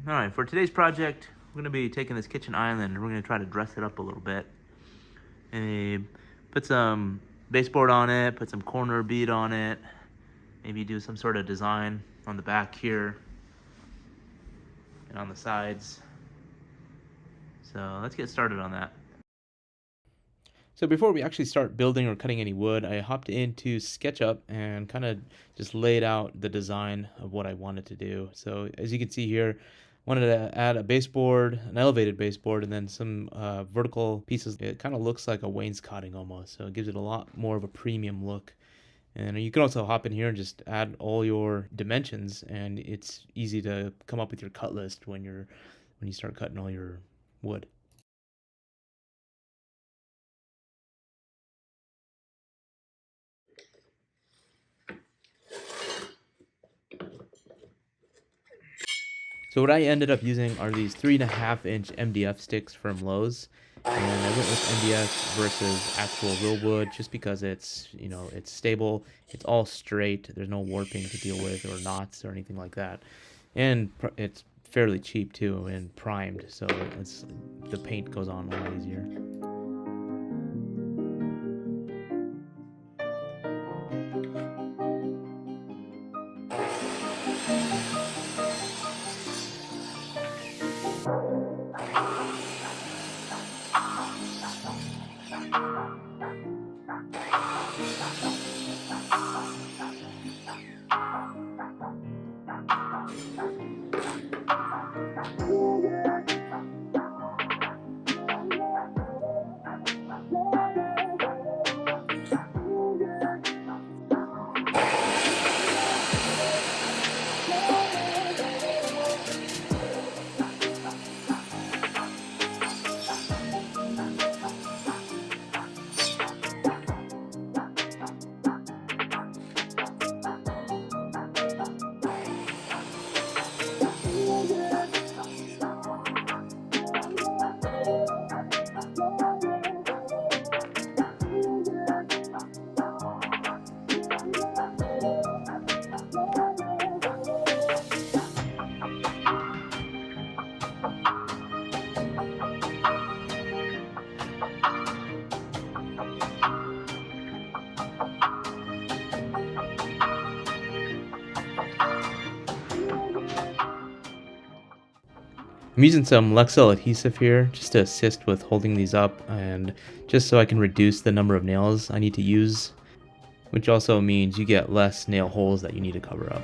Alright, for today's project, we're going to be taking this kitchen island and we're going to try to dress it up a little bit. And put some baseboard on it, put some corner bead on it, maybe do some sort of design on the back here and on the sides. So let's get started on that. So before we actually start building or cutting any wood, I hopped into SketchUp and kind of just laid out the design of what I wanted to do. So as you can see here, wanted to add a baseboard, an elevated baseboard, and then some vertical pieces. It kind of looks like a wainscoting almost, so it gives it a lot more of a premium look. And you can also hop in here and just add all your dimensions, and it's easy to come up with your cut list when you start cutting all your wood. So what I ended up using are these 3.5-inch MDF sticks from Lowe's, and I went with MDF versus actual real wood just because it's stable, it's all straight, there's no warping to deal with or knots or anything like that, and it's fairly cheap too and primed, so the paint goes on a lot easier. I'm using some Lexel adhesive here just to assist with holding these up and just so I can reduce the number of nails I need to use, which also means you get less nail holes that you need to cover up.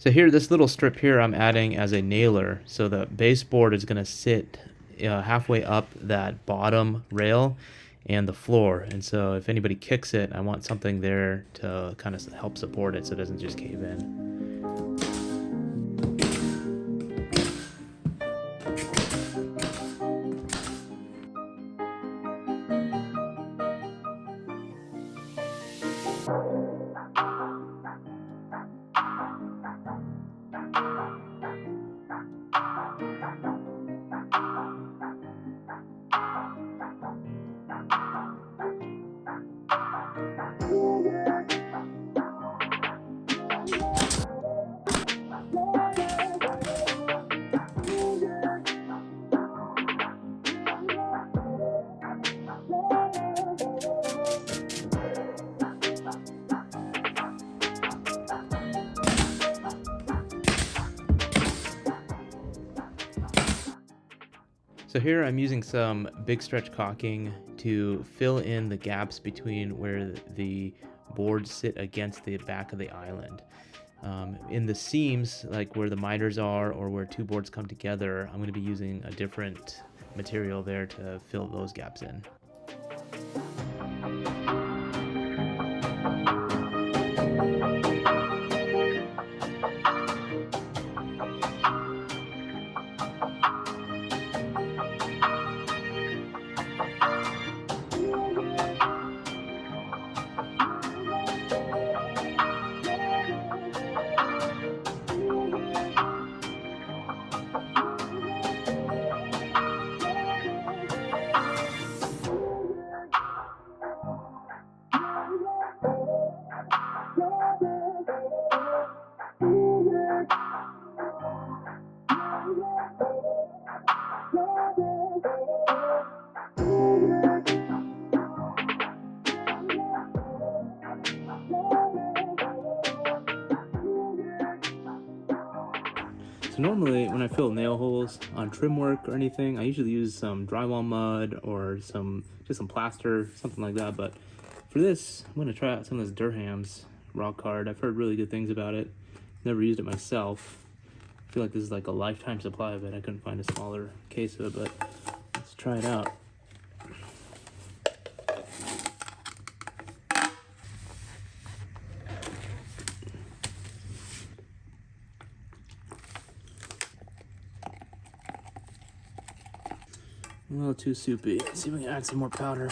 So here, this little strip here, I'm adding as a nailer. So the baseboard is gonna sit halfway up that bottom rail and the floor. And so if anybody kicks it, I want something there to kind of help support it so it doesn't just cave in. So here I'm using some big stretch caulking to fill in the gaps between where the boards sit against the back of the island. In the seams, like where the miters are or where two boards come together, I'm going to be using a different material there to fill those gaps in. So normally when I fill nail holes on trim work or anything, I usually use some drywall mud or just some plaster, something like that. But for this, I'm gonna try out some of this Durham's rock hard. I've heard really good things about it. Never used it myself. I feel like this is like a lifetime supply of it. I couldn't find a smaller case of it, but let's try it out. A little too soupy. Let's see if we can add some more powder.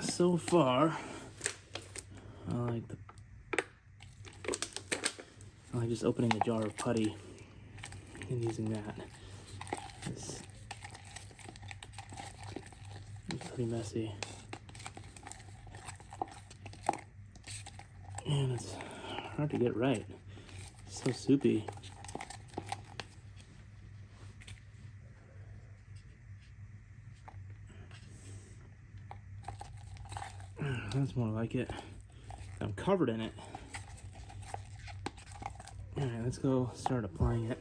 So far, I like just opening a jar of putty and using that. It's pretty messy. And it's hard to get right. It's so soupy. That's more like it. I'm covered in it. All right, let's go start applying it.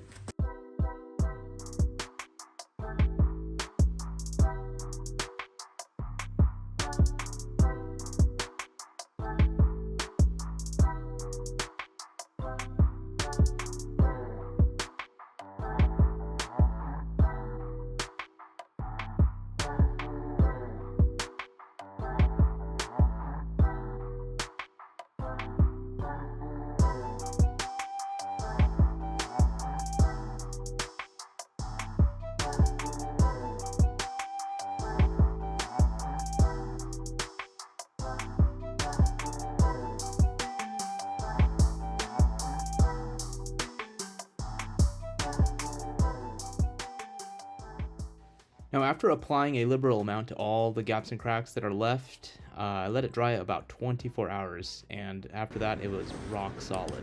Now, after applying a liberal amount to all the gaps and cracks that are left, I let it dry about 24 hours, and after that it was rock solid.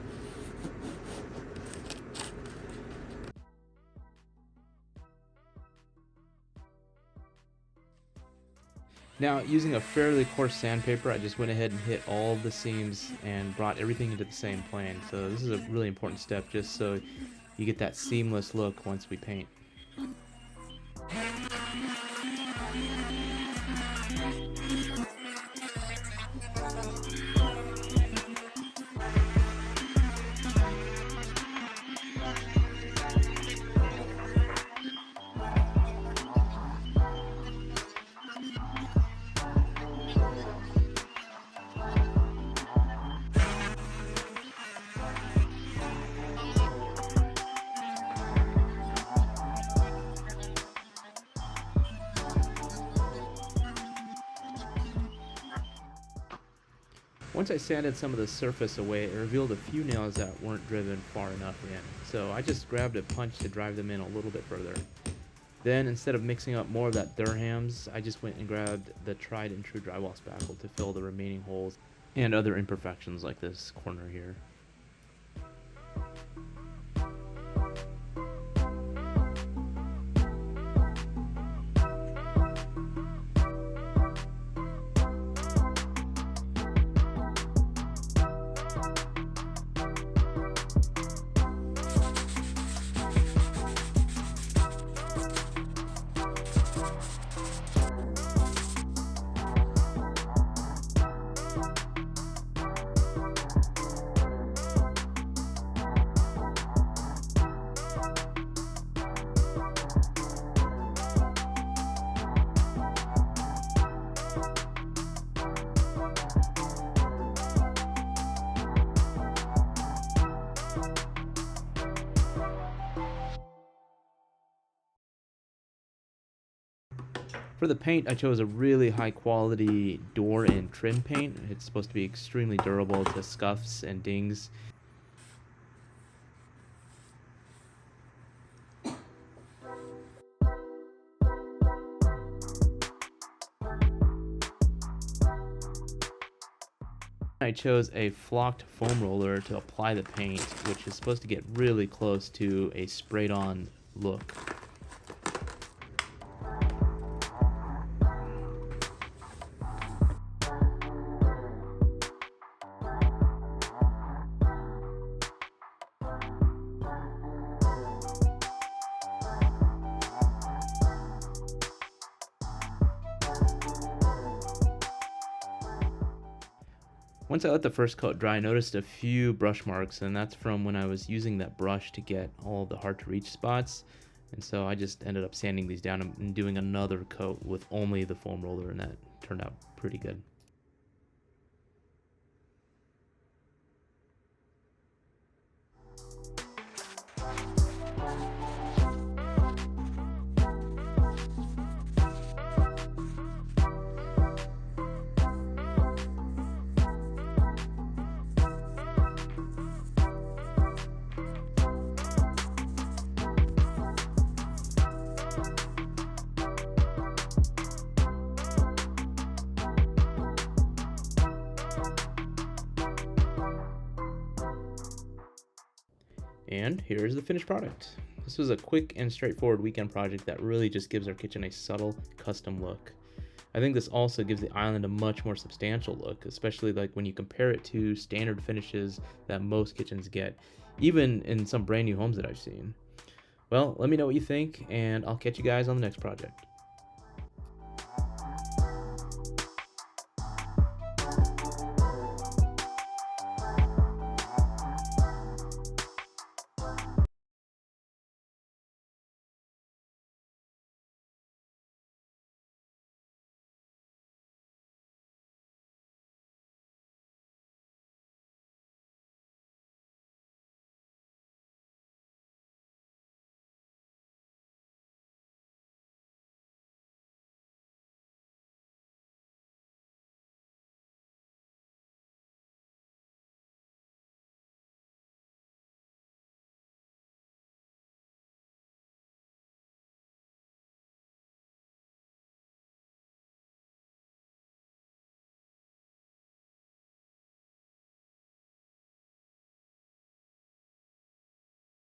Now, using a fairly coarse sandpaper, I just went ahead and hit all the seams and brought everything into the same plane. So this is a really important step just so you get that seamless look once we paint. Once I sanded some of the surface away, it revealed a few nails that weren't driven far enough in. So I just grabbed a punch to drive them in a little bit further. Then, instead of mixing up more of that Durham's, I just went and grabbed the tried and true drywall spackle to fill the remaining holes and other imperfections like this corner here. For the paint, I chose a really high quality door and trim paint. It's supposed to be extremely durable to scuffs and dings. I chose a flocked foam roller to apply the paint, which is supposed to get really close to a sprayed on look. Once I let the first coat dry, I noticed a few brush marks, and that's from when I was using that brush to get all the hard to reach spots. And so I just ended up sanding these down and doing another coat with only the foam roller, and that turned out pretty good. And here's the finished product. This was a quick and straightforward weekend project that really just gives our kitchen a subtle custom look. I think this also gives the island a much more substantial look, especially like when you compare it to standard finishes that most kitchens get, even in some brand new homes that I've seen. Well, let me know what you think, and I'll catch you guys on the next project.